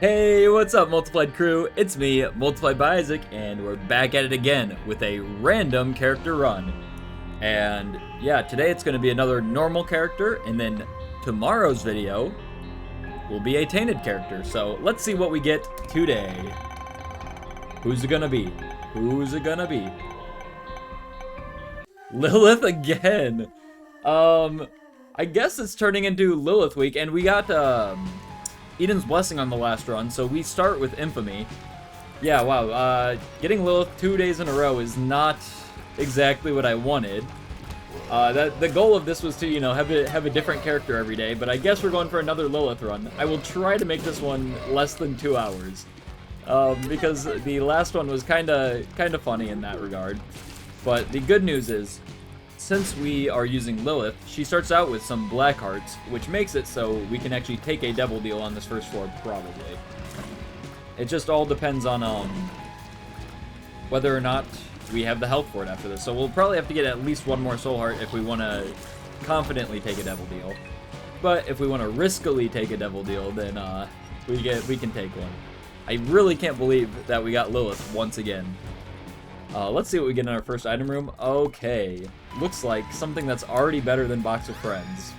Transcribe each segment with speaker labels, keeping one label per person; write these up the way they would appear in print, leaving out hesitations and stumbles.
Speaker 1: Hey, what's up, Multiplied crew? It's me, Multiplied by Isaac, and we're back at it again with a random character run. And yeah, today it's going to be another normal character, and then tomorrow's video will be a tainted character. So let's see what we get today. Who's it gonna be? Who's it gonna be? Lilith again. I guess it's turning into Lilith week, and we got Eden's Blessing on the last run, so we start with Infamy. Yeah, wow, getting Lilith 2 days in a row is not exactly what I wanted. The goal of this was to, you know, have a different character every day, but I guess we're going for another Lilith run. I will try to make this one less than 2 hours, because the last one was kinda funny in that regard. But the good news is, since we are using Lilith, she starts out with some black hearts, which makes it so we can actually take a devil deal on this first floor, probably. It just all depends on whether or not we have the health for it after this. So we'll probably have to get at least one more soul heart if we want to confidently take a devil deal. But if we want to riskily take a devil deal, then we can take one. I really can't believe that we got Lilith once again. Let's see what we get in our first item room. Okay. Looks like something that's already better than Box of Friends.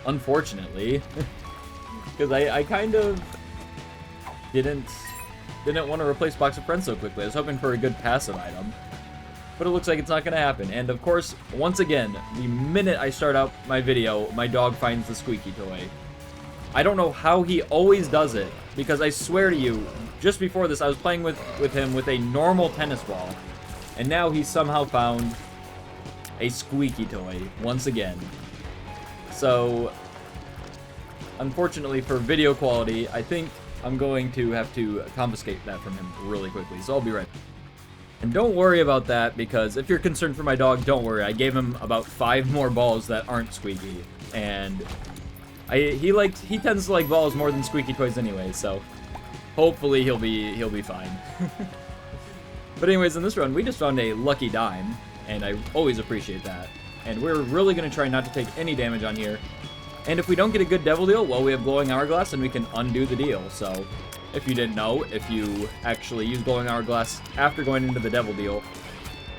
Speaker 1: Unfortunately. Because I kind of didn't want to replace Box of Friends so quickly. I was hoping for a good passive item. But it looks like it's not going to happen. And of course, once again, the minute I start out my video, my dog finds the squeaky toy. I don't know how he always does it, because I swear to you, just before this, I was playing with him with a normal tennis ball, and now he's somehow found a squeaky toy, once again. So, unfortunately for video quality, I think I'm going to have to confiscate that from him really quickly, so I'll be right back. And don't worry about that, because if you're concerned for my dog, don't worry. I gave him about 5 more balls that aren't squeaky, and he tends to like balls more than squeaky toys anyway, so hopefully he'll be fine. But anyways, in this run, we just found a lucky dime, and I always appreciate that. And we're really going to try not to take any damage on here. And if we don't get a good devil deal, well, we have glowing hourglass, and we can undo the deal. So if you didn't know, if you actually use glowing hourglass after going into the devil deal,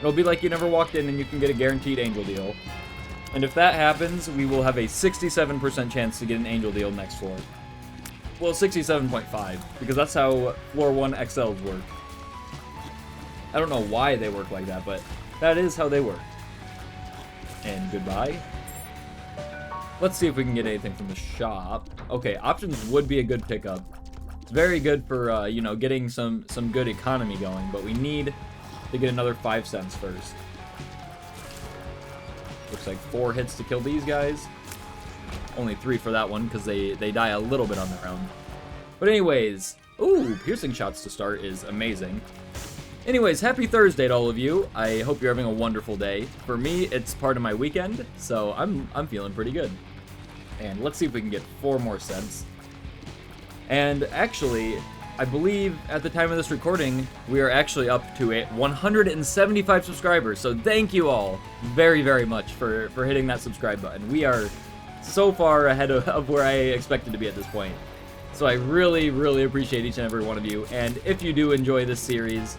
Speaker 1: it'll be like you never walked in, and you can get a guaranteed angel deal. And if that happens, we will have a 67% chance to get an angel deal next floor. Well, 67.5, because that's how floor 1 XLs work. I don't know why they work like that, but that is how they work. And goodbye. Let's see if we can get anything from the shop. Okay, options would be a good pickup. It's very good for, you know, getting some good economy going, but we need to get another 5 cents first. Looks like 4 hits to kill these guys. Only 3 for that one, because they die a little bit on their own. But anyways, ooh, piercing shots to start is amazing. Anyways, happy Thursday to all of you. I hope you're having a wonderful day. For me, it's part of my weekend, so I'm feeling pretty good. And let's see if we can get 4 more cents. And actually, I believe at the time of this recording, we are actually up to 175 subscribers. So thank you all very, very much for hitting that subscribe button. We are so far ahead of where I expected to be at this point. So I really, really appreciate each and every one of you. And if you do enjoy this series,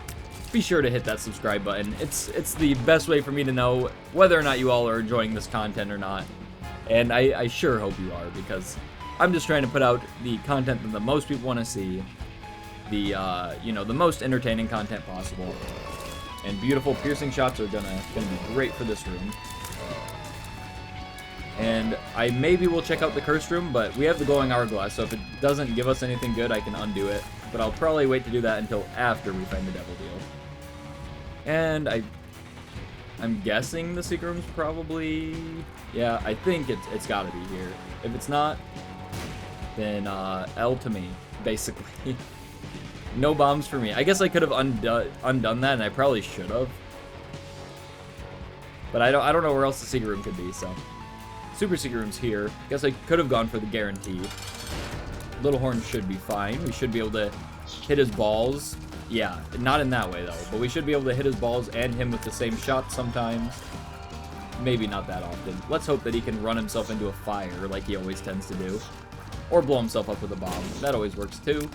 Speaker 1: be sure to hit that subscribe button. It's the best way for me to know whether or not you all are enjoying this content or not. And I sure hope you are, because I'm just trying to put out the content that the most people want to see. The, you know, the most entertaining content possible. And beautiful piercing shots are gonna be great for this room. And I maybe will check out the cursed room, but we have the glowing hourglass, so if it doesn't give us anything good, I can undo it. But I'll probably wait to do that until after we find the devil deal. And I'm guessing the secret room's probably... Yeah, I think it's gotta be here. If it's not, then L to me, basically. No bombs for me. I guess I could have undone that, and I probably should have. But I don't know where else the secret room could be, so... Super secret room's here. Guess I could have gone for the guarantee. Little Horn should be fine. We should be able to hit his balls. Yeah, not in that way, though. But we should be able to hit his balls and him with the same shot sometimes. Maybe not that often. Let's hope that he can run himself into a fire like he always tends to do. or blow himself up with a bomb. That always works too.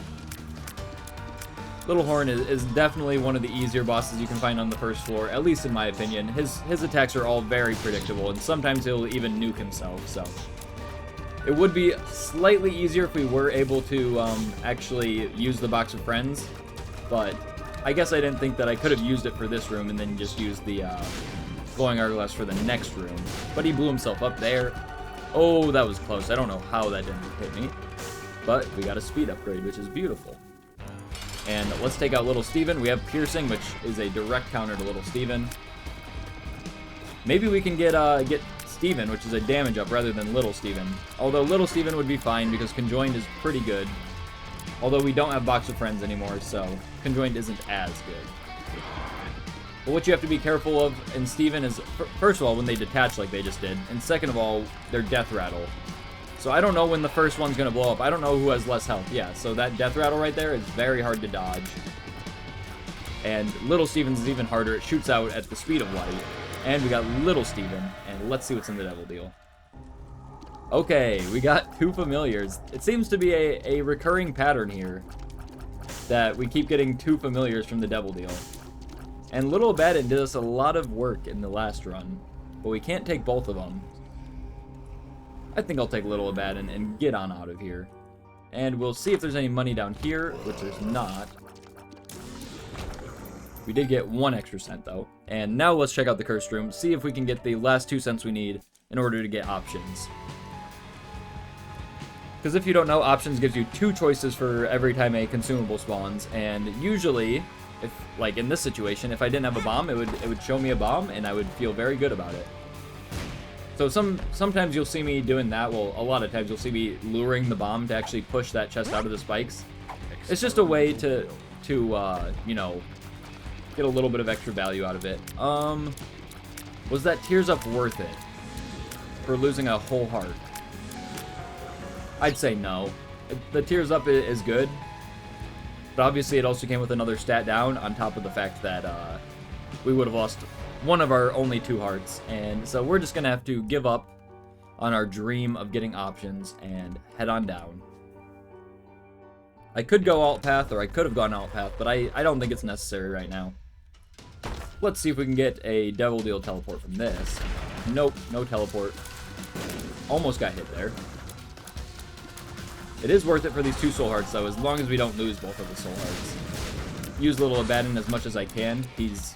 Speaker 1: Little Horn is definitely one of the easier bosses you can find on the first floor, at least in my opinion. His attacks are all very predictable, and sometimes he'll even nuke himself, so. It would be slightly easier if we were able to actually use the Box of Friends, but I guess I didn't think that I could have used it for this room and then just used the glowing hourglass for the next room. But he blew himself up there. Oh, that was close. I don't know how that didn't hit me, but we got a speed upgrade, which is beautiful. And let's take out Little Steven. We have Piercing, which is a direct counter to Little Steven. Maybe we can get Steven, which is a damage up, rather than Little Steven. Although Little Steven would be fine, because Conjoined is pretty good. Although we don't have Box of Friends anymore, so Conjoined isn't as good. But what you have to be careful of in Steven is, first of all, when they detach like they just did, and second of all, their Death Rattle. So I don't know when the first one's going to blow up. I don't know who has less health. Yeah, so that Death Rattle right there is very hard to dodge. And Little Steven's is even harder. It shoots out at the speed of light. And we got Little Steven. And let's see what's in the Devil Deal. Okay, we got 2 familiars. It seems to be a recurring pattern here, that we keep getting 2 familiars from the Devil Deal. And Little Abaddon did us a lot of work in the last run, but we can't take both of them. I think I'll take Little Abaddon and get on out of here. And we'll see if there's any money down here, which there's not. We did get 1 extra cent, though. And now let's check out the Cursed Room, see if we can get the last 2 cents we need in order to get options. Because if you don't know, options gives you 2 choices for every time a consumable spawns, and usually, if like in this situation, if I didn't have a bomb, it would show me a bomb, and I would feel very good about it. So sometimes you'll see me doing that. Well, a lot of times you'll see me luring the bomb to actually push that chest out of the spikes. It's just a way to you know, get a little bit of extra value out of it. Was that Tears Up worth it for losing a whole heart? I'd say no. The Tears Up is good, but obviously it also came with another stat down on top of the fact that we would have lost one of our only 2 hearts, and so we're just gonna have to give up on our dream of getting options and head on down. I could go alt path, or I could have gone alt path, but I don't think it's necessary right now. Let's see if we can get a Devil Deal teleport from this. Nope, no teleport. Almost got hit there. It is worth it for these 2 soul hearts, though, as long as we don't lose both of the soul hearts. Use Little Abaddon as much as I can. He's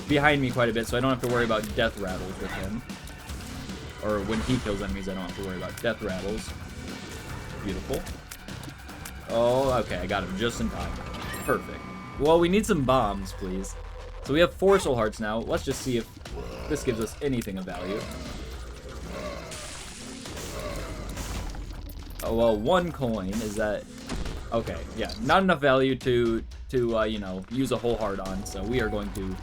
Speaker 1: behind me quite a bit, so I don't have to worry about death rattles with him. Or when he kills enemies, I don't have to worry about death rattles. Beautiful. Oh, okay, I got him just in time. Perfect. Well, we need some bombs, please. So we have 4 soul hearts now. Let's just see if this gives us anything of value. Oh, well, 1 coin, is that... Okay, yeah, not enough value to you know, use a whole heart on, so we are going to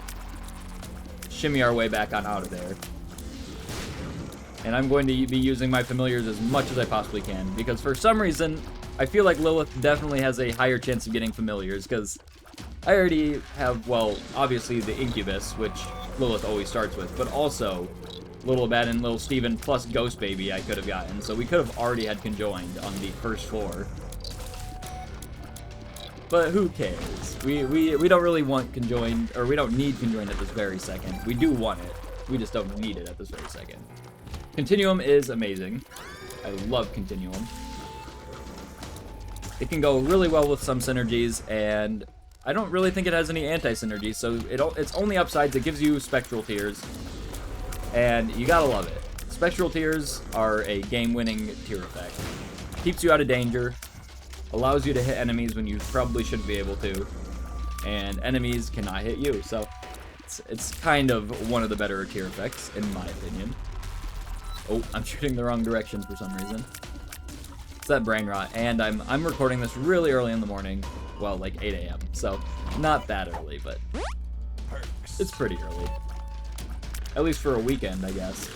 Speaker 1: shimmy our way back on out of there. And I'm going to be using my familiars as much as I possibly can, because for some reason, I feel like Lilith definitely has a higher chance of getting familiars, because I already have, well, obviously the Incubus, which Lilith always starts with, but also Little Abaddon, Little Steven, plus Ghost Baby I could have gotten, so we could have already had Conjoined on the first floor. But who cares? We don't really want Conjoined, or we don't need Conjoined at this very second. We do want it. We just don't need it at this very second. Continuum is amazing. I love Continuum. It can go really well with some synergies, and I don't really think it has any anti-synergies, so it's only upsides. It gives you Spectral Tears, and you gotta love it. Spectral Tears are a game-winning tear effect. Keeps you out of danger, allows you to hit enemies when you probably shouldn't be able to, and enemies cannot hit you, so it's kind of one of the better tier effects, in my opinion. Oh, I'm shooting the wrong direction for some reason. It's that brain rot, and I'm recording this really early in the morning, well, like 8 a.m., so not that early, but it's pretty early. At least for a weekend, I guess.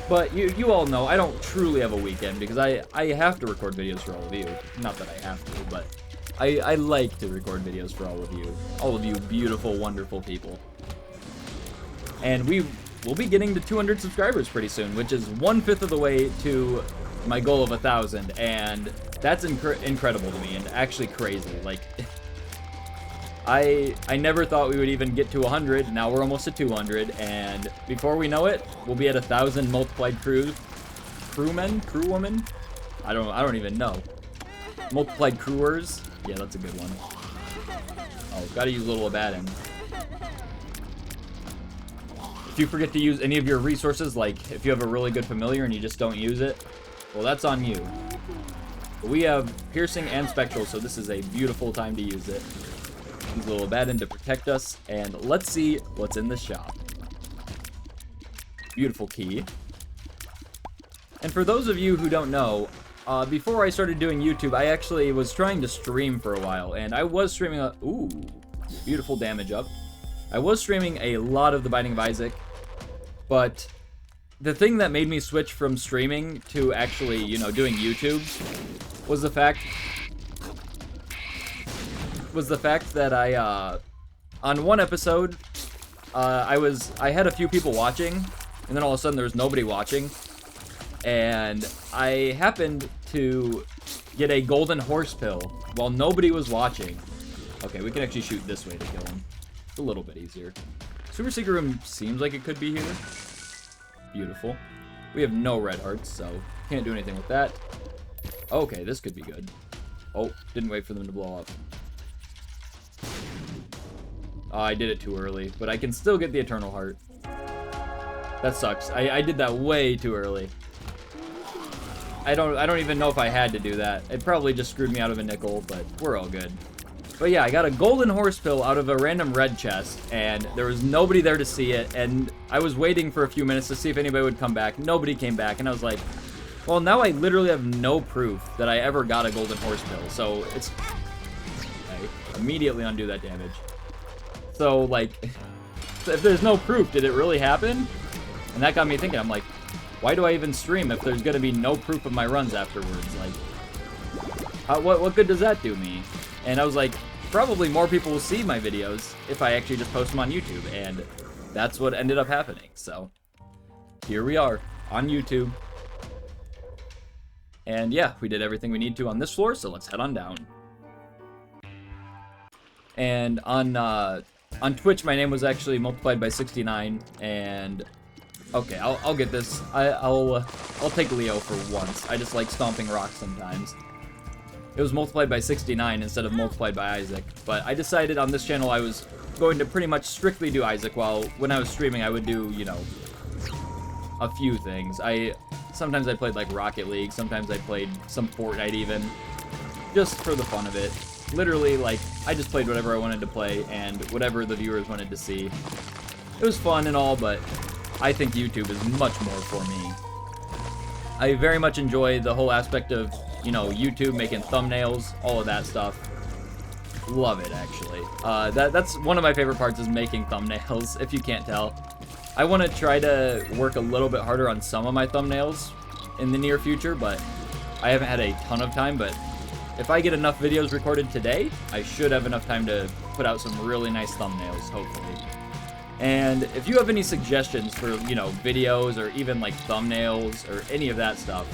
Speaker 1: But you all know I don't truly have a weekend because I have to record videos for all of you. Not that I have to, but I like to record videos for all of you beautiful, wonderful people. And we'll be getting to 200 subscribers pretty soon, which is 1/5 of the way to my goal of 1,000, and that's incredible to me and actually crazy. Like, I never thought we would even get to 100. Now we're almost at 200, and before we know it, we'll be at 1,000 multiplied crewwomen. I don't even know. Multiplied crewers. Yeah, that's a good one. Oh, gotta use Little Abaddon. If you forget to use any of your resources, like if you have a really good familiar and you just don't use it, well, that's on you. But we have piercing and spectral, so this is a beautiful time to use it. Use Little Abaddon to protect us, and let's see what's in the shop. Beautiful key. And for those of you who don't know, before I started doing YouTube, I actually was trying to stream for a while, and I was streaming ooh, beautiful damage up. I was streaming a lot of The Binding of Isaac, but the thing that made me switch from streaming to actually, you know, doing YouTube was the fact that I, on one episode, I had a few people watching, and then all of a sudden there was nobody watching, and I happened to get a golden horse pill while nobody was watching. Okay, we can actually shoot this way to kill him. It's a little bit easier. Super secret room seems like it could be here. Beautiful. We have no red hearts, so can't do anything with that. Okay, this could be good. Oh, didn't wait for them to blow up. I did it too early, but I can still get the eternal heart. That sucks. I did that way too early. I don't even know if I had to do that. It probably just screwed me out of a nickel, but we're all good. But yeah, I got a golden horse pill out of a random red chest, and there was nobody there to see it, and I was waiting for a few minutes to see if anybody would come back. Nobody came back, and I was like, well, now I literally have no proof that I ever got a golden horse pill, so it's... I immediately undo that damage. So, like, if there's no proof, did it really happen? And that got me thinking, I'm like, why do I even stream if there's gonna be no proof of my runs afterwards? Like, what good does that do me? And I was like, probably more people will see my videos if I actually just post them on YouTube, and that's what ended up happening. So, here we are, on YouTube. And yeah, we did everything we need to on this floor, so let's head on down. And on Twitch, my name was actually multiplied by 69, and... Okay, I'll get this. I'll take Leo for once. I just like stomping rocks sometimes. It was multiplied by 69 instead of multiplied by Isaac, but I decided on this channel I was going to pretty much strictly do Isaac, while when I was streaming I would do, you know, a few things. Sometimes I played like Rocket League, sometimes I played some Fortnite even, just for the fun of it. Literally, like, I just played whatever I wanted to play and whatever the viewers wanted to see. It was fun and all, but I think YouTube is much more for me. I very much enjoy the whole aspect of, you know, YouTube, making thumbnails, all of that stuff. Love it, actually. That's one of my favorite parts, is making thumbnails, if you can't tell. I want to try to work a little bit harder on some of my thumbnails in the near future, but I haven't had a ton of time. But if I get enough videos recorded today, I should have enough time to put out some really nice thumbnails, hopefully. And if you have any suggestions for, you know, videos or even like thumbnails or any of that stuff,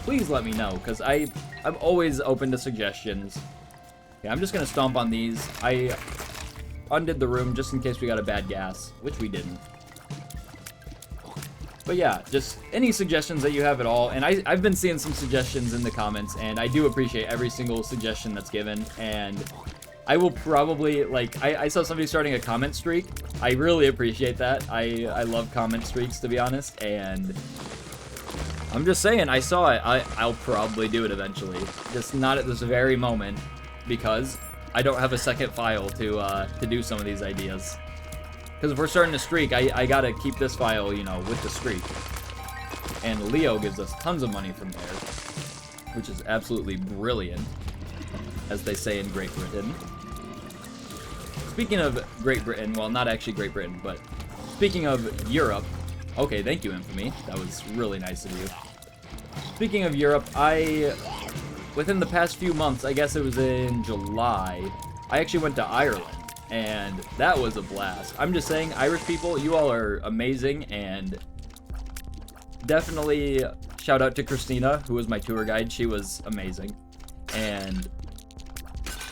Speaker 1: please let me know, because I'm always open to suggestions. Yeah, I'm just going to stomp on these. I undid the room just in case we got a bad gas, which we didn't. But yeah, just any suggestions that you have at all. And I've been seeing some suggestions in the comments, and I do appreciate every single suggestion that's given. And I will probably, like, I saw somebody starting a comment streak. I really appreciate that. I love comment streaks, to be honest. And I'm just saying, I saw it. I'll probably do it eventually. Just not at this very moment, because I don't have a second file to do some of these ideas. Because if we're starting a streak, I gotta keep this file, you know, with the streak. And Leo gives us tons of money from there, which is absolutely brilliant, as they say in Great Britain. Speaking of Great Britain, well, not actually Great Britain, but speaking of Europe, okay, thank you, Infamy. That was really nice of you. Speaking of Europe, within the past few months, I guess it was in July, I actually went to Ireland. And that was a blast. I'm just saying, Irish people, you all are amazing, and definitely shout out to Christina, who was my tour guide. She was amazing. And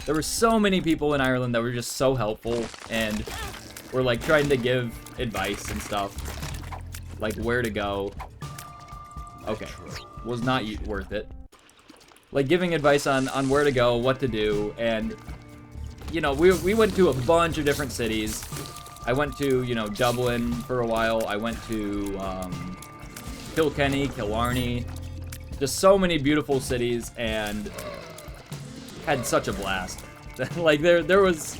Speaker 1: there were so many people in Ireland that were just so helpful and were like trying to give advice and stuff. Like where to go. Okay. Was not worth it. Like giving advice on where to go, what to do, and you know, we went to a bunch of different cities. I went to, you know, Dublin for a while. I went to Kilkenny, Killarney. Just so many beautiful cities, and had such a blast. Like there was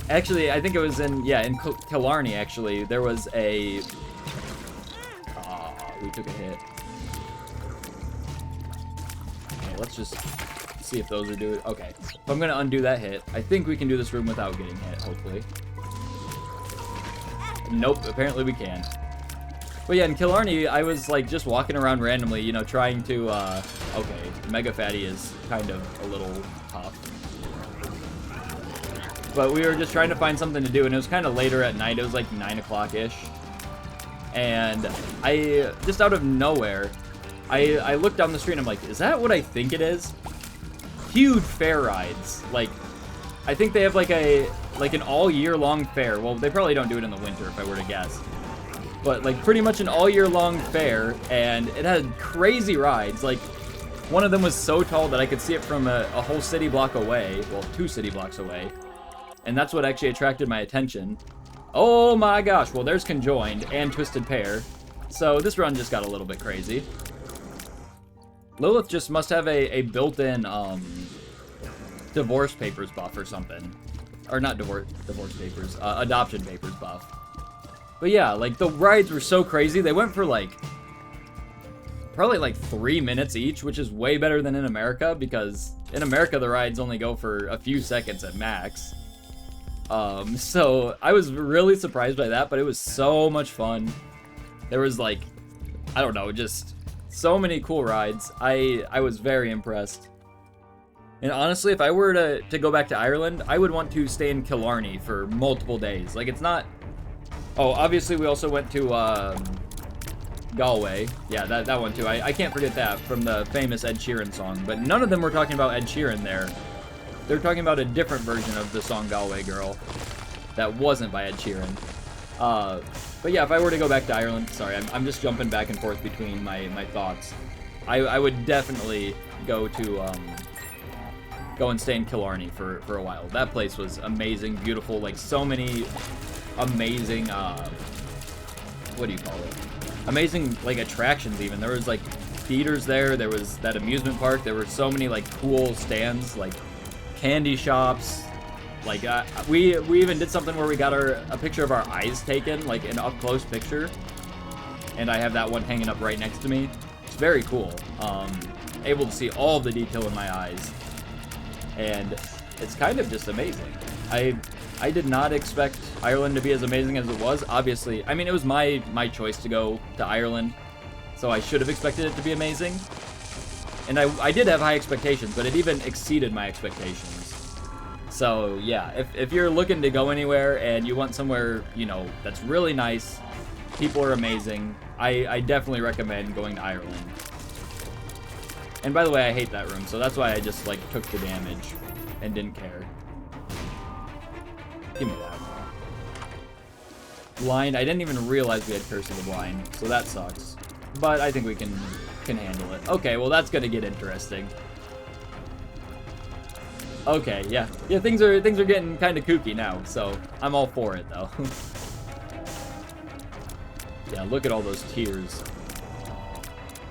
Speaker 1: actually, I think it was in Killarney actually. There was a we took a hit. Okay, let's just see if those are doing. Okay, so I'm gonna undo that hit. I think we can do this room without getting hit, hopefully. Nope, apparently we can. But yeah, in Killarney, I was like just walking around randomly, you know, trying to, okay, Mega Fatty is kind of a little tough. But we were just trying to find something to do, and it was kind of later at night. It was like 9 o'clock-ish. And I, just out of nowhere, I looked down the street and I'm like, is that what I think it is? Huge fair rides. Like, I think they have like an all-year-long fair. Well, they probably don't do it in the winter, if I were to guess. But like pretty much an all-year-long fair, and it had crazy rides. Like, one of them was so tall that I could see it from a whole city block away. Well, 2 city blocks away. And that's what actually attracted my attention. Oh my gosh, well there's Conjoined and Twisted Pair. So this run just got a little bit crazy. Lilith just must have a built-in divorce papers buff or something. Or not divorce papers, adoption papers buff. But yeah, like the rides were so crazy. They went for like, probably like 3 minutes each, which is way better than in America, because in America the rides only go for a few seconds at max. So I was really surprised by that, but it was so much fun. There was like, I don't know, just so many cool rides. I was very impressed. And honestly, if I were to go back to Ireland, I would want to stay in Killarney for multiple days. Like, it's not... Oh, obviously we also went to Galway. Yeah, that one too. I can't forget that from the famous Ed Sheeran song. But none of them were talking about Ed Sheeran there. They're talking about a different version of the song Galway Girl that wasn't by Ed Sheeran. But yeah, if I were to go back to Ireland, sorry, I'm just jumping back and forth between my thoughts. I would definitely go and stay in Killarney for a while. That place was amazing, beautiful, like so many amazing, what do you call it? Amazing, like, attractions even. There was, like, theaters there, there was that amusement park, there were so many, like, cool stands, like, candy shops. Like, we even did something where we got a picture of our eyes taken, like an up-close picture. And I have that one hanging up right next to me. It's very cool. Able to see all of the detail in my eyes. And it's kind of just amazing. I did not expect Ireland to be as amazing as it was. Obviously, I mean, it was my choice to go to Ireland, so I should have expected it to be amazing. And I did have high expectations, but it even exceeded my expectations. So yeah, if you're looking to go anywhere and you want somewhere, you know, that's really nice, people are amazing, I definitely recommend going to Ireland. And by the way, I hate that room, so that's why I just, like, took the damage and didn't care. Give me that. Blind, I didn't even realize we had Curse of the Blind, so that sucks. But I think we can handle it. Okay, well that's gonna get interesting. Okay, yeah. Yeah, things are getting kind of kooky now, so I'm all for it, though. Yeah, look at all those tears.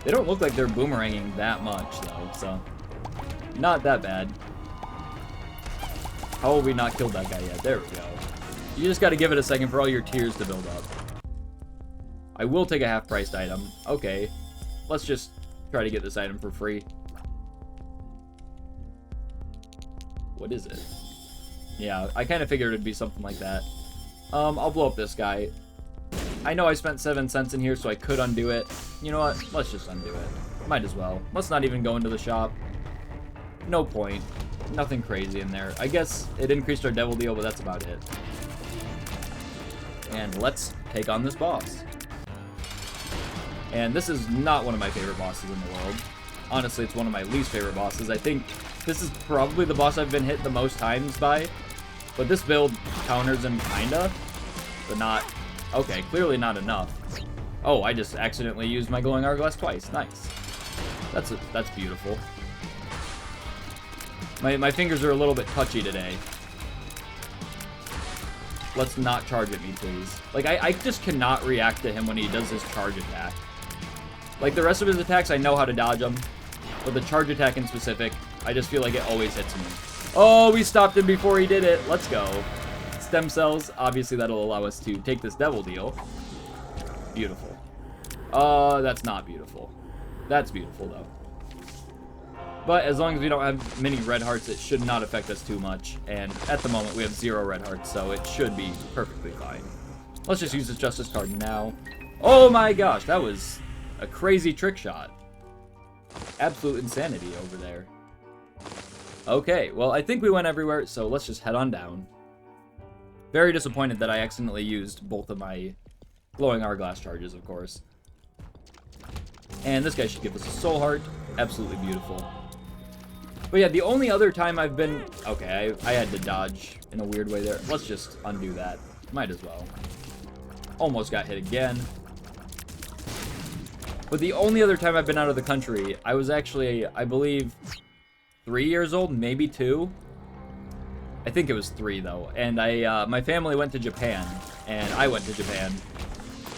Speaker 1: They don't look like they're boomeranging that much, though, so... Not that bad. How have we not killed that guy yet? There we go. You just gotta give it a second for all your tears to build up. I will take a half-priced item. Okay. Let's just try to get this item for free. What is it? Yeah, I kind of figured it'd be something like that. I'll blow up this guy. I know I spent 7 cents in here, so I could undo it. You know what? Let's just undo it. Might as well. Let's not even go into the shop. No point. Nothing crazy in there. I guess it increased our devil deal, but that's about it. And let's take on this boss. And this is not one of my favorite bosses in the world. Honestly, it's one of my least favorite bosses. I think this is probably the boss I've been hit the most times by. But this build counters him kinda, but not... Okay, clearly not enough. Oh, I just accidentally used my glowing hourglass twice. Nice. That's beautiful. My fingers are a little bit touchy today. Let's not charge at me, please. Like, I just cannot react to him when he does his charge attack. Like, the rest of his attacks, I know how to dodge them. But the charge attack in specific, I just feel like it always hits me. Oh, we stopped him before he did it. Let's go. Stem cells. Obviously, that'll allow us to take this devil deal. Beautiful. That's not beautiful. That's beautiful, though. But as long as we don't have many red hearts, it should not affect us too much. And at the moment, we have 0 red hearts, so it should be perfectly fine. Let's just use this Justice card now. Oh my gosh, that was a crazy trick shot. Absolute insanity over there. Okay, well, I think we went everywhere, so let's just head on down. Very disappointed that I accidentally used both of my glowing hourglass charges, of course. And this guy should give us a soul heart. Absolutely beautiful. But yeah, the only other time I've been... Okay, I had to dodge in a weird way there. Let's just undo that. Might as well. Almost got hit again. But the only other time I've been out of the country, I was actually, I believe, 3 years old, maybe 2. I think it was 3, though. And my family went to Japan, and I went to Japan.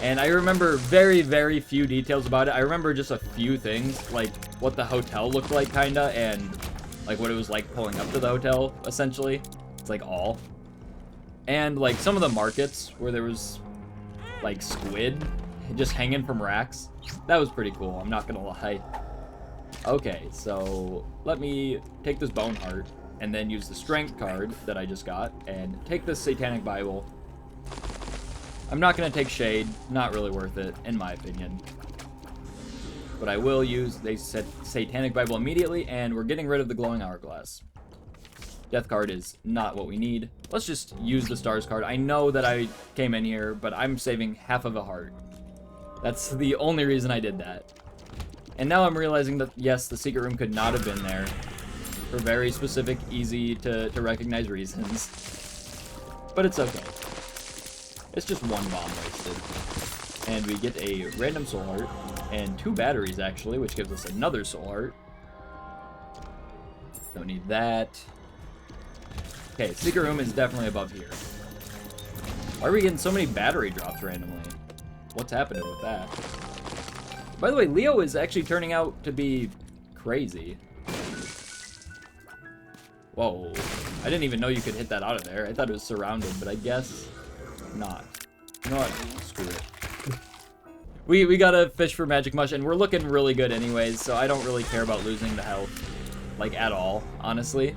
Speaker 1: And I remember very, very few details about it. I remember just a few things, like what the hotel looked like, kinda, and like what it was like pulling up to the hotel, essentially. It's like all. And like some of the markets where there was like squid just hanging from racks. That was pretty cool, I'm not gonna lie. Okay, so let me take this bone heart and then use the strength card that I just got and take this satanic Bible. I'm not going to take Shade. Not really worth it, in my opinion. But I will use the Satanic Bible immediately, and we're getting rid of the Glowing Hourglass. Death card is not what we need. Let's just use the Stars card. I know that I came in here, but I'm saving half of a heart. That's the only reason I did that. And now I'm realizing that, yes, the secret room could not have been there. For very specific, easy to recognize reasons. But it's okay. It's just one bomb wasted. And we get a random soul heart. And 2 batteries, actually, which gives us another soul heart. Don't need that. Okay, secret room is definitely above here. Why are we getting so many battery drops randomly? What's happening with that? By the way, Leo is actually turning out to be crazy. Whoa. I didn't even know you could hit that out of there. I thought it was surrounded, but I guess not. You know what? Screw it. We gotta fish for Magic Mush, and we're looking really good anyways, so I don't really care about losing the health. Like, at all, honestly.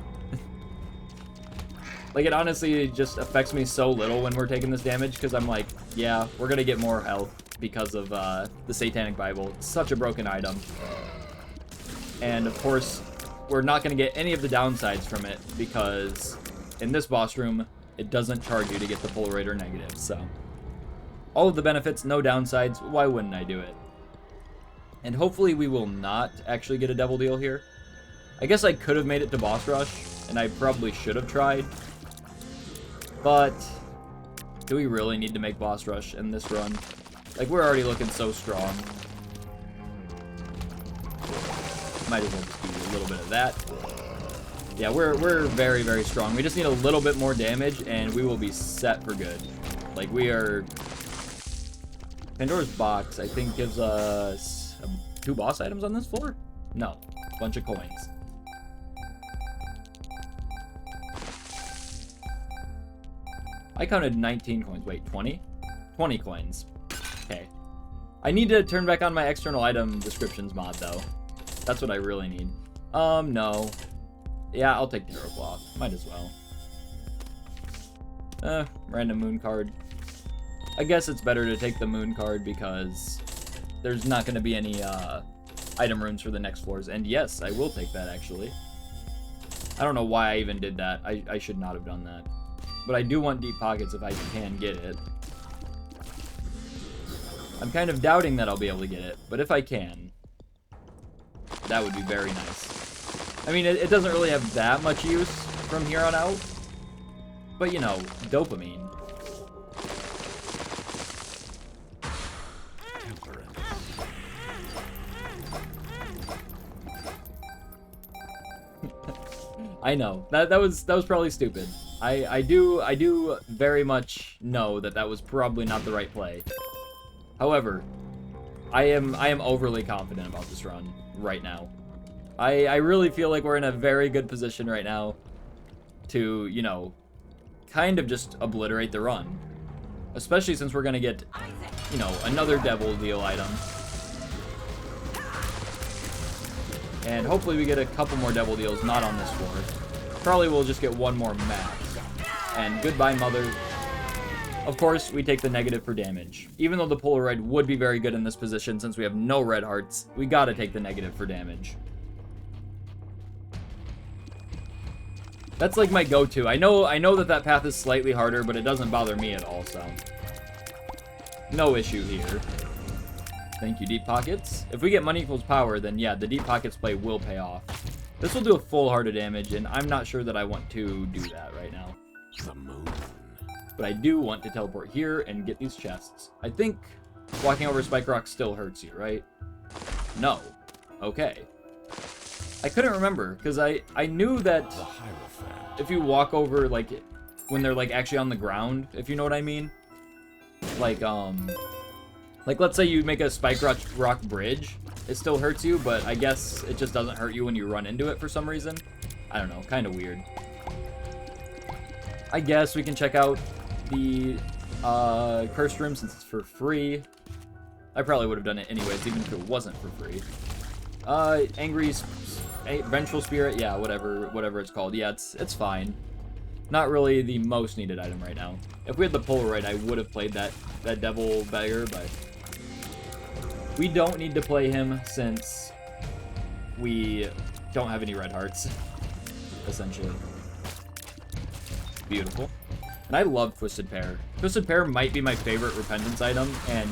Speaker 1: Like, it honestly just affects me so little when we're taking this damage, because I'm like, yeah, we're gonna get more health because of the Satanic Bible. It's such a broken item. And, of course, we're not gonna get any of the downsides from it, because in this boss room, it doesn't charge you to get the Polaroid or negative, so... all of the benefits, no downsides, why wouldn't I do it? And hopefully we will not actually get a devil deal here. I guess I could have made it to boss rush, and I probably should have tried. But, do we really need to make boss rush in this run? Like, we're already looking so strong. Might as well just do a little bit of that. Yeah, we're very, very strong. We just need a little bit more damage, and we will be set for good. Like, we are... Pandora's Box, I think, gives us 2 boss items on this floor? No. A bunch of coins. I counted 19 coins. Wait, 20? 20 coins. Okay. I need to turn back on my external item descriptions mod, though. That's what I really need. No. Yeah, I'll take Tarot Cloth. Might as well. Random moon card. I guess it's better to take the moon card because there's not going to be any item runes for the next floors. And yes, I will take that, actually. I don't know why I even did that. I should not have done that. But I do want deep pockets if I can get it. I'm kind of doubting that I'll be able to get it, but if I can, that would be very nice. I mean, it doesn't really have that much use from here on out, but you know, dopamine. I know that was probably stupid. I do very much know that was probably not the right play. However, I am overly confident about this run right now. I really feel like we're in a very good position right now to, you know, kind of just obliterate the run. Especially since we're gonna get, you know, another Devil Deal item. And hopefully we get a couple more Devil Deals, not on this floor. Probably we'll just get one more max. And goodbye, Mother. Of course, we take the negative for damage. Even though the Polaroid would be very good in this position since we have no red hearts, we gotta take the negative for damage. That's like my go-to. I know that path is slightly harder, but it doesn't bother me at all, so. No issue here. Thank you, Deep Pockets. If we get money equals power, then yeah, the Deep Pockets play will pay off. This will do a full heart of damage, and I'm not sure that I want to do that right now.
Speaker 2: The moon.
Speaker 1: But I do want to teleport here and get these chests. I think walking over Spike Rock still hurts you, right? No. Okay. I couldn't remember, because I knew that if you walk over, like, when they're, like, actually on the ground, if you know what I mean. Like, let's say you make a Spike Rock bridge, it still hurts you, but I guess it just doesn't hurt you when you run into it for some reason. I don't know, kind of weird. I guess we can check out the Cursed Room since it's for free. I probably would have done it anyways, even if it wasn't for free. Vengeful Spirit, yeah, whatever it's called. Yeah, it's fine. Not really the most needed item right now. If we had the Polaroid, I would have played that Devil Beggar, but we don't need to play him since we don't have any red hearts, essentially. Beautiful. And I love Twisted Pear. Twisted Pear might be my favorite Repentance item, and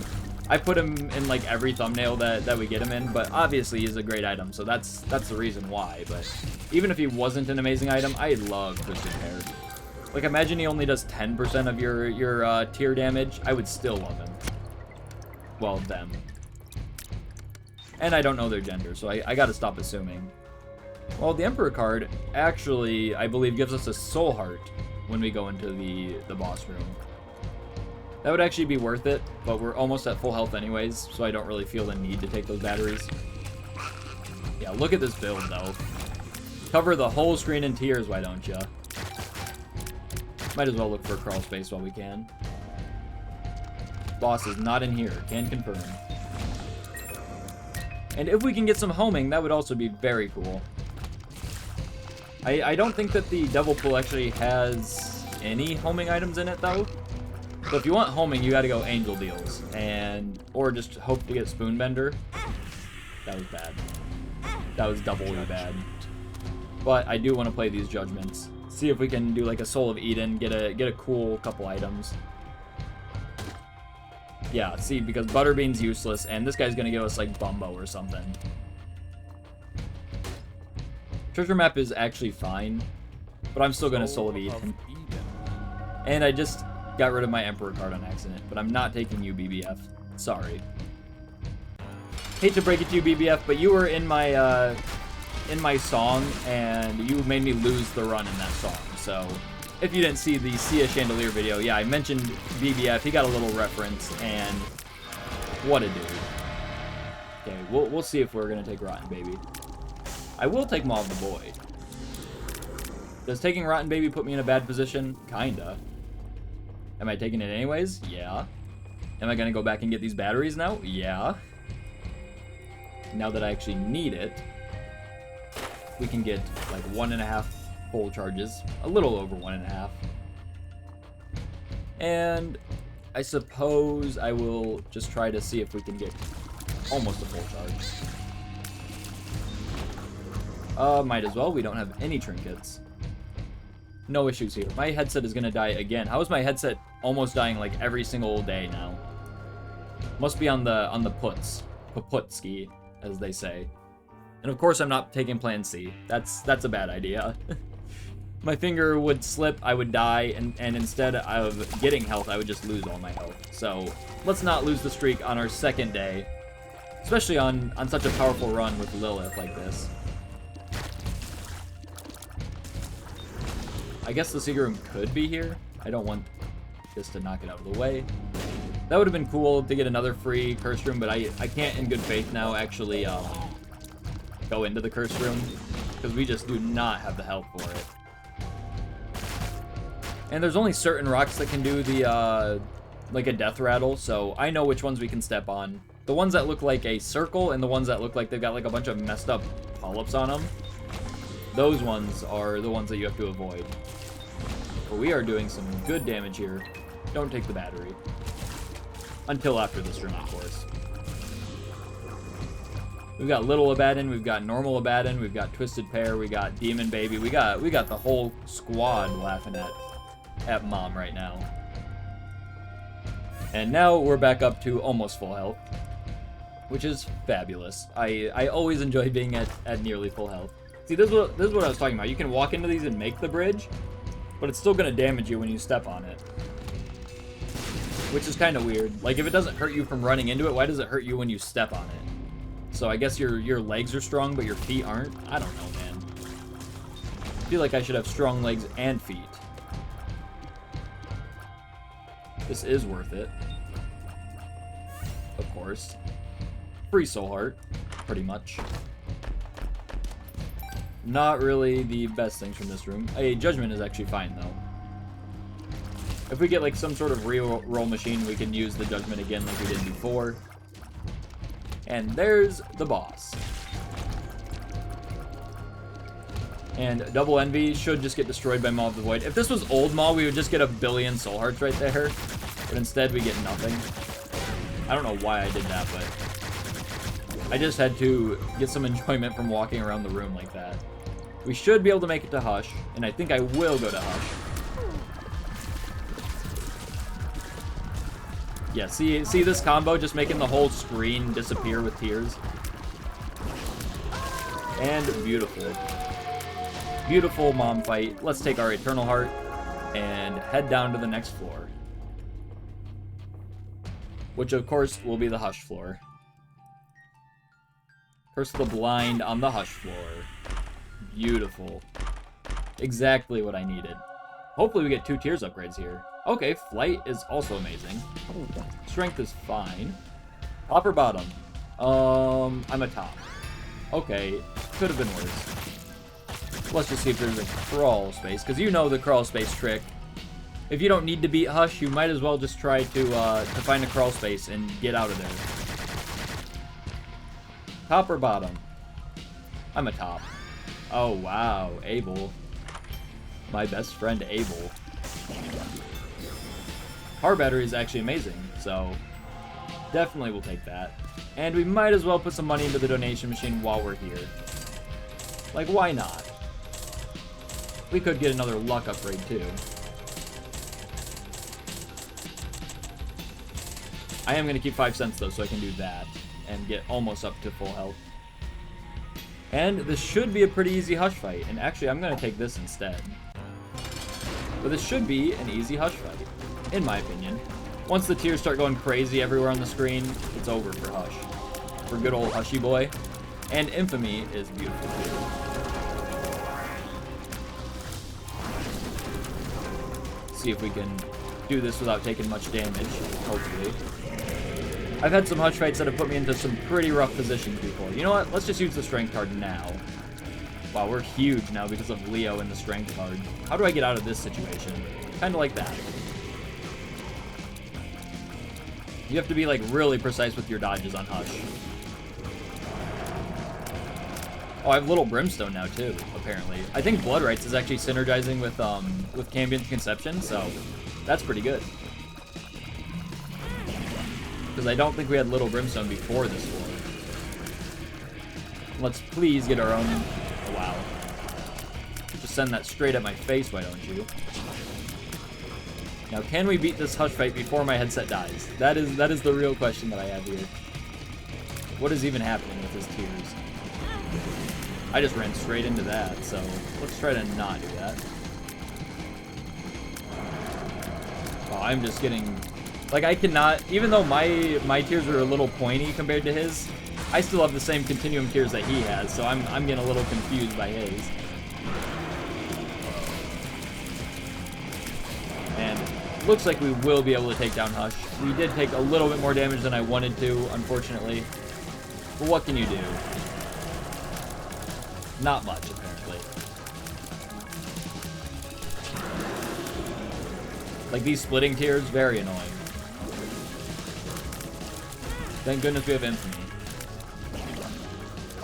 Speaker 1: I put him in like every thumbnail that we get him in, but obviously he's a great item, so that's the reason why. But even if he wasn't an amazing item, I love Twisted Pear. Like, imagine he only does 10% of your tier damage. I would still love him. Well, them. And I don't know their gender, so I gotta stop assuming. Well, the Emperor card actually, I believe, gives us a soul heart when we go into the boss room. That would actually be worth it, but we're almost at full health anyways, so I don't really feel the need to take those batteries. Yeah, look at this build, though. Cover the whole screen in tears, why don't ya? Might as well look for a crawl space while we can. Boss is not in here, can confirm. And if we can get some homing, that would also be very cool. I don't think that the Devil Pool actually has any homing items in it, though. So if you want homing, you gotta go Angel Deals, or just hope to get Spoonbender. That was bad. That was doubly bad. But I do want to play these Judgments. See if we can do like a Soul of Eden, get a cool couple items. Yeah, see, because Butterbean's useless, and this guy's gonna give us like Bumbo or something. Treasure Map is actually fine, but I'm still gonna Soul of Eden. And I just got rid of my Emperor card on accident, but I'm not taking you, BBF. Sorry. Hate to break it to you, BBF, but you were in my song, and you made me lose the run in that song. So, if you didn't see the Sia Chandelier video, yeah, I mentioned BBF. He got a little reference, and what a dude. Okay, we'll see if we're gonna take Rotten Baby. I will take Maw of the Boy. Does taking Rotten Baby put me in a bad position? Kinda. Am I taking it anyways? Yeah. Am I gonna go back and get these batteries now? Yeah. Now that I actually need it, we can get like 1.5 full charges. A little over 1.5. And I suppose I will just try to see if we can get almost a full charge. Might as well. We don't have any trinkets. No issues here. My headset is gonna die again. How is my headset almost dying like every single day now? Must be on the puts. Kaputski, as they say. And of course I'm not taking plan C. That's a bad idea. My finger would slip, I would die, and instead of getting health, I would just lose all my health. So let's not lose the streak on our second day. Especially on such a powerful run with Lilith like this. I guess the secret room could be here. I don't want this to knock it out of the way. That would have been cool to get another free curse room, but I can't in good faith now actually go into the curse room because we just do not have the health for it. And there's only certain rocks that can do the like a death rattle, so I know which ones we can step on. The ones that look like a circle and the ones that look like they've got like a bunch of messed up polyps on them, those ones are the ones that you have to avoid. But we are doing some good damage here. Don't take the battery. Until after this room, of course. We've got Little Abaddon, we've got Normal Abaddon, we've got Twisted Pear, we got Demon Baby. We got the whole squad laughing at Mom right now. And now we're back up to almost full health, which is fabulous. I always enjoy being at nearly full health. See, this is what I was talking about. You can walk into these and make the bridge, but it's still going to damage you when you step on it. Which is kind of weird. Like, if it doesn't hurt you from running into it, why does it hurt you when you step on it? So I guess your legs are strong, but your feet aren't? I don't know, man. I feel like I should have strong legs and feet. This is worth it. Of course. Free soul heart, pretty much. Not really the best things from this room. A judgment is actually fine, though. If we get like some sort of re-roll machine, we can use the judgment again like we did before. And there's the boss. And Double Envy should just get destroyed by Maw of the Void. If this was old Maw, we would just get a billion soul hearts right there. But instead we get nothing. I don't know why I did that, but I just had to get some enjoyment from walking around the room like that. We should be able to make it to Hush, and I think I will go to Hush. Yeah, see this combo just making the whole screen disappear with tears? And beautiful. Beautiful Mom fight. Let's take our Eternal Heart and head down to the next floor. Which, of course, will be the Hush floor. Curse of the Blind on the Hush floor. Beautiful. Exactly what I needed. Hopefully we get 2 tiers upgrades here. Okay, Flight is also amazing. Strength is fine. Top or bottom? I'm a top. Okay, could have been worse. Let's just see if there's a crawl space, because you know the crawl space trick. If you don't need to beat Hush, you might as well just try to find a crawl space and get out of there. Top or bottom? I'm a top. Oh, wow. Abel. My best friend, Abel. Power battery is actually amazing, so definitely we'll take that. And we might as well put some money into the donation machine while we're here. Like, why not? We could get another luck upgrade, too. I am going to keep 5 cents, though, so I can do that and get almost up to full health. And this should be a pretty easy Hush fight, and actually I'm going to take this instead. But this should be an easy Hush fight, in my opinion. Once the tears start going crazy everywhere on the screen, it's over for Hush. For good old Hushy boy. And Infamy is beautiful, too. See if we can do this without taking much damage, hopefully. I've had some Hush fights that have put me into some pretty rough positions before. You know what? Let's just use the Strength card now. Wow, we're huge now because of Leo and the Strength card. How do I get out of this situation? Kind of like that. You have to be, like, really precise with your dodges on Hush. Oh, I have Little Brimstone now, too, apparently. I think Blood Rights is actually synergizing with Cambion Conception, so that's pretty good. Because I don't think we had Little Brimstone before this one. Let's please get our own... Oh, wow. Just send that straight at my face, why don't you? Now, can we beat this Hush fight before my headset dies? That is the real question that I have here. What is even happening with his tears? I just ran straight into that, so let's try to not do that. Oh, I'm just getting... Like, I cannot... Even though my tears are a little pointy compared to his, I still have the same continuum tears that he has, so I'm getting a little confused by his. And looks like we will be able to take down Hush. We did take a little bit more damage than I wanted to, unfortunately. But what can you do? Not much, apparently. Like, these splitting tears, very annoying. Thank goodness we have Infamy.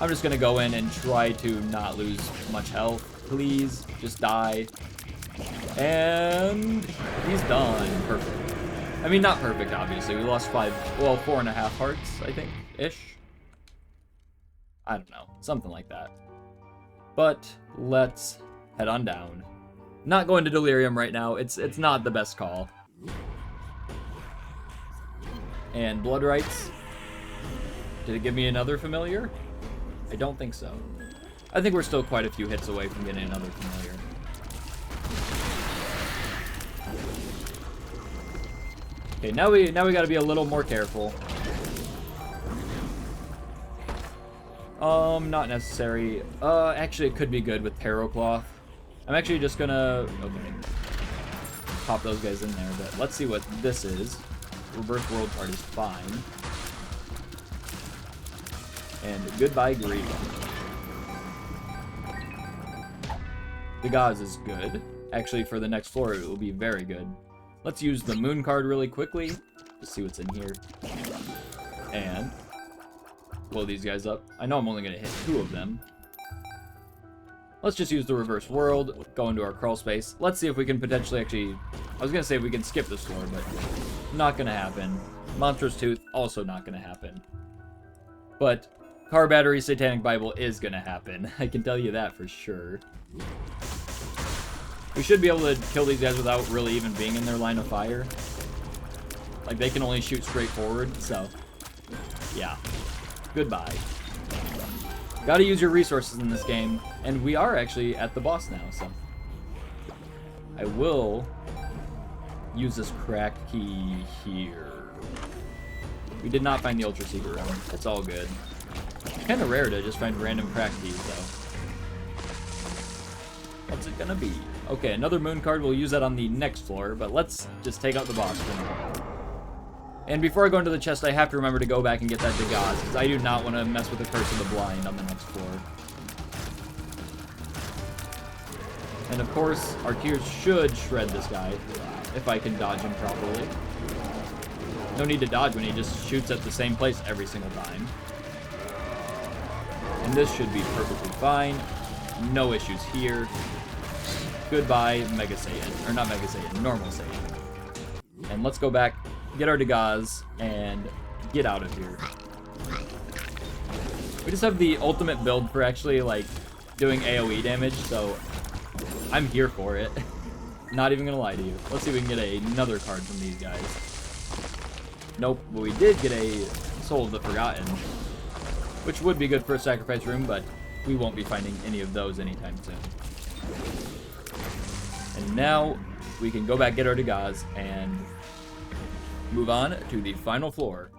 Speaker 1: I'm just gonna go in and try to not lose much health. Please, just die. And he's done. Perfect. I mean, not perfect, obviously. We lost 4.5 hearts, I think, ish. I don't know. Something like that. But let's head on down. Not going to Delirium right now. It's not the best call. And Blood Rights. Did it give me another familiar? I don't think so. I think we're still quite a few hits away from getting another familiar. Okay, now we got to be a little more careful. Not necessary. Actually, it could be good with Tarot Cloth. I'm actually just gonna pop those guys in there, but let's see what this is. Reverse World card is fine. And goodbye, Greed. The Gauze is good. Actually, for the next floor, it will be very good. Let's use the Moon card really quickly. Just see what's in here. And blow these guys up. I know I'm only going to hit 2 of them. Let's just use the Reverse World, go into our crawl space. Let's see if we can potentially actually... I was going to say we can skip this floor, but not going to happen. Monstrous Tooth, also not going to happen. But Car Battery Satanic Bible is going to happen. I can tell you that for sure. We should be able to kill these guys without really even being in their line of fire. Like, they can only shoot straight forward, so... yeah. Goodbye. Gotta use your resources in this game, and we are actually at the boss now, so... I will use this cracked key here. We did not find the Ultra Secret Room. It's all good. It's kind of rare to just find random cracked keys, though. What's it gonna be? Okay, another Moon card. We'll use that on the next floor, but let's just take out the boss for now. And before I go into the chest, I have to remember to go back and get that Deja, because I do not want to mess with the Curse of the Blind on the next floor. And of course, our tears should shred this guy, if I can dodge him properly. No need to dodge when he just shoots at the same place every single time. And this should be perfectly fine. No issues here. Goodbye, Mega Saiyan. Or not Mega Saiyan, Normal Saiyan. And let's go back, get our Degas, and get out of here. We just have the ultimate build for actually, like, doing AoE damage, so I'm here for it. Not even gonna lie to you. Let's see if we can get another card from these guys. Nope, but we did get a Soul of the Forgotten, which would be good for a sacrifice room, but we won't be finding any of those anytime soon. And now we can go back, get our Degas, and move on to the final floor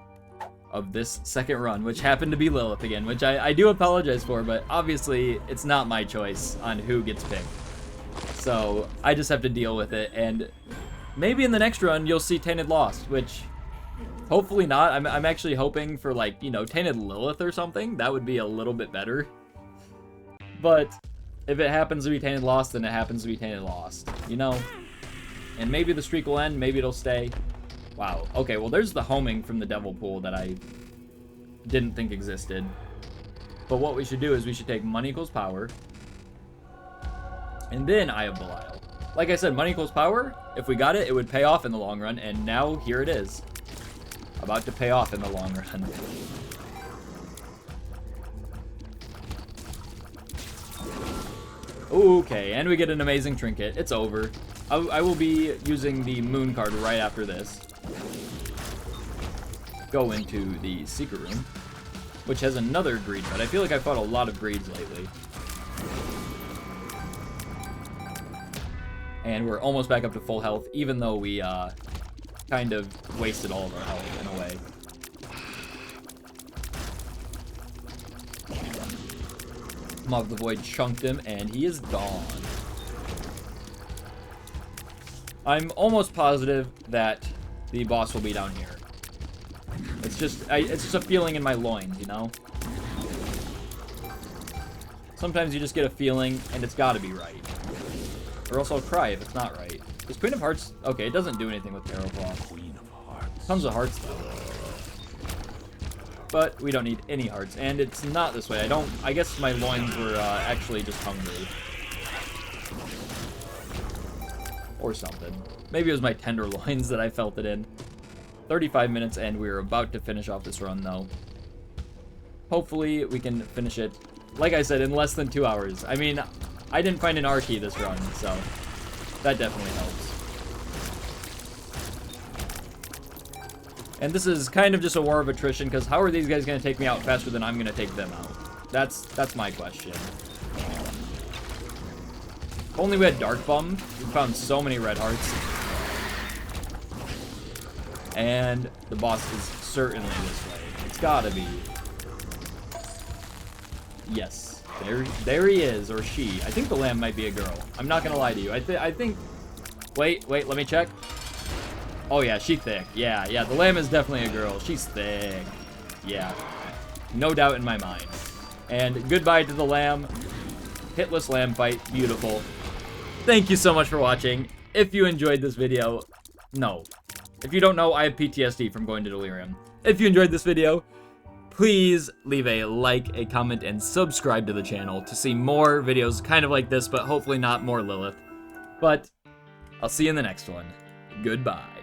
Speaker 1: of this second run, which happened to be Lilith again, which I do apologize for, but obviously it's not my choice on who gets picked. So I just have to deal with it, and maybe in the next run you'll see Tainted Lost, which hopefully not. I'm actually hoping for, like, you know, Tainted Lilith or something. That would be a little bit better. But if it happens to be Tainted Lost, then it happens to be Tainted Lost, you know? And maybe the streak will end, maybe it'll stay. Wow. Okay, well, there's the homing from the Devil Pool that I didn't think existed. But what we should do is we should take Money Equals Power, and then Eye of Belial. Like I said, Money Equals Power, if we got it, it would pay off in the long run, and now here it is. About to pay off in the long run. Okay, and we get an amazing trinket. It's over. I will be using the moon card right after this. Go into the secret room, which has another greed bed. I feel like I fought a lot of greeds lately. And we're almost back up to full health, even though we kind of wasted all of our health in a way. Mob of the Void chunked him, and he is gone. I'm almost positive that the boss will be down here. It's just a feeling in my loins, you know? Sometimes you just get a feeling, and it's gotta be right. Or else I'll cry if it's not right. Is Queen of Hearts... Okay, it doesn't do anything with Arrow Claw. Queen of Hearts. Tons of hearts, though. But we don't need any hearts. And it's not this way. I guess my loins were actually just hungry. Or something. Maybe it was my tender loins that I felt it in. 35 minutes, and we're about to finish off this run, though. Hopefully, we can finish it, like I said, in less than 2 hours. I mean, I didn't find an R key this run, so that definitely helps. And this is kind of just a war of attrition, because how are these guys going to take me out faster than I'm going to take them out? That's my question. If only we had Dark Bum, we found so many red hearts. And the boss is certainly this way. It's gotta be. Yes. There he is, or she. I think the lamb might be a girl. I'm not gonna lie to you. I think... Wait, let me check. Oh yeah, she's thick. Yeah, the lamb is definitely a girl. She's thick. Yeah. No doubt in my mind. And goodbye to the lamb. Hitless lamb fight. Beautiful. Thank you so much for watching. If you enjoyed this video... No. If you don't know, I have PTSD from going to Delirium. If you enjoyed this video, please leave a like, a comment, and subscribe to the channel to see more videos kind of like this, but hopefully not more Lilith. But I'll see you in the next one. Goodbye.